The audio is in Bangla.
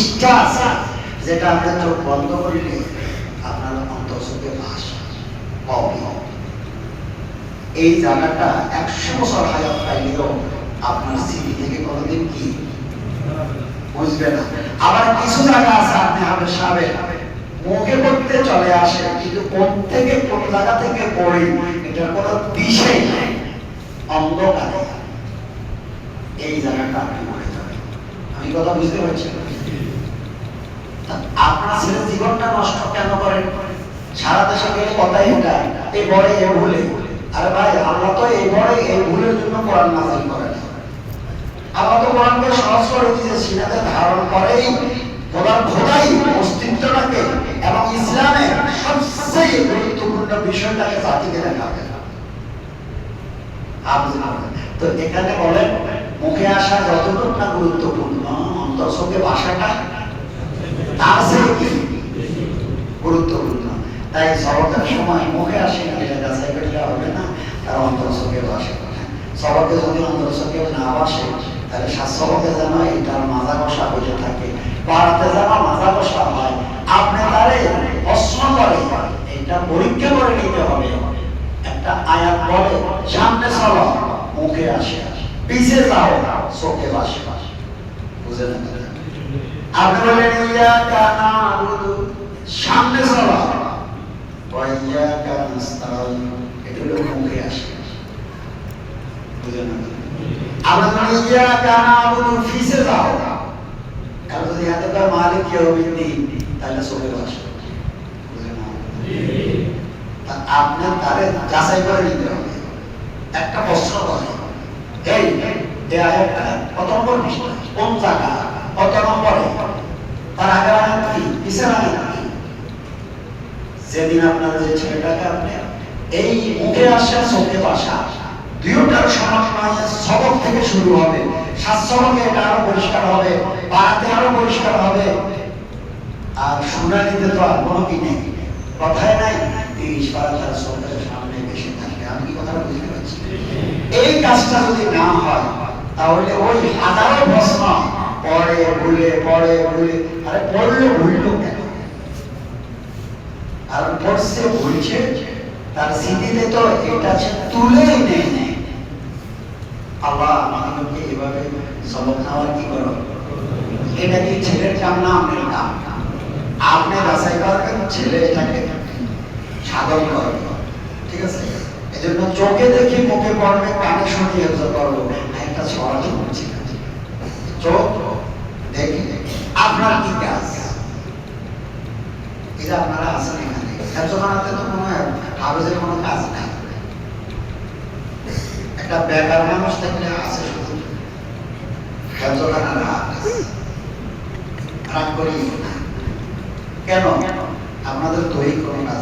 পৃষ্ঠা আছে যেটা আপনার চোখ বন্ধ করলে আপনার অন্তঃস্থকে ভাস পাবে। এই জায়গাটা 100 বছর হায়াত পাইলেও আপনার স্মৃতি থেকে কোনোদিন কি বুঝবে না। আবার কিছু জায়গা আছে আপনি হাবেশাবে মুখে করতে চলে আসে, কিন্তু কোন থেকে কোন জায়গা থেকে পড়ি এটার কোনো দিশেই নেই, অন্ধকার। এই জায়গাটা আপনি মনে যাবেন। আমি কথা বুঝতে পারছি? আপনার ছেলে জীবনটা নষ্ট কেন করেন? সারা দেশে গেলে কথাই এটা, এই বড়ে এ ভুলে। আরে ভাই, আল্লাহ তো এই বড়ে এই ভুলের জন্য কোরআন নাযিল করেন। আল্লাহ তো কোরআনকে সহজ করে দিয়েছে, সিনাতে ধারণ করেই খোদাই অস্তিত্বটাকে এবং ইসলামের সবচেয়ে গুরুত্বপূর্ণ বিষয়টাকে জাতিকে দেখাবে। তো এখানে বলেন মুখে আসা যতটুকু না গুরুত্বপূর্ণ, অন্তঃস্থকে ভাষাটা তার চেয়ে কি গুরুত্বপূর্ণ। তাই সবকের সময় মুখে আসে না, এটা যাচাই করলে হবে না, তার অন্তঃস্থকে ভাষে। সবকে যদি অন্তঃস্থকে না ভাসে তাহলে সবকে যেন এটার মাজা কষা হয়ে থাকে, পাড়াতে যেন মাজা কষা হয়। আপনি তারে প্রশ্ন করে এটা পরীক্ষা করে নিতে হবে। একটা আয়াত বলে সামনে চলো, মুখে আসে, পিছে যাও, চোখে ভাসে। বুঝলেন? আপনি বলেন ইয়াকা না'বুদু, সামনে চলো, ওয়া ইয়াকা নাস্তাঈন, এটা হলো মুখে আসে। বুঝলেন? আপনি বলেন ইয়াকা না'বুদু, পিছে যাও, আর যদি হাতে করে মালিক ইয়াউমিদ্দিন, তাহলে চোখে ভাসে। বুঝলেন? আপনি তারে যাচাই করে নিতে হবে। একটা প্রশ্ন করে এই আয়াতটা কত নম্বর পৃষ্ঠা, কোন জায়গা, কত নম্বরে, তার আগের আয়াত কি, পিছের আয়াত কি? যেদিন আপনার যে ছেলেটাকে আপনি এই মুখে আসা চোখে ভাষা দুইটার সমন্বয়ে সবক থেকে শুরু হবে, শাস্ত্রকে এটা আরো পরিষ্কার হবে, পাড়াতে আরো পরিষ্কার হবে। আর শুনানিতে তো আর কোনো কি নেই, কথায় নাই 30 পারা তার সরকারের সামনে বেশি থাকে। আমি কি কথাটা বুঝতে পারছি? এই কাজটা যদি না হয় তাহলে ওই হাজারো প্রশ্ন পড়ে ভুলে, আরে পড়লে ভুললো কেন? আর পড়ছে ভুলছে, তার স্মৃতিতে তো এটা তুলেই নেই। আল্লাহ আমাদেরকে এভাবে সবক নেওয়ার কি করো, এটা কি ছেলের কাম না আপনার কাম? আপনি যাচাই করবেন, ছেলে এটাকে সাধন করবে। ঠিক আছে? এই জন্য চোখে দেখি মুখে পড়বে, কানে শুনি হেফজ করবো, একটা ছড়াতে বলছি। চোখ দেখি আপনার কি কাজ, এই যে আপনারা আছেন এখানে, হেফজ করাতে তো কোনো হাফেজের কোনো কাজ নাই। একটা বেকার মানুষ থাকলে আছে শুধু হেফজ করার রাগ করি কেন? আপনাদের তৈরি কোনো কাজ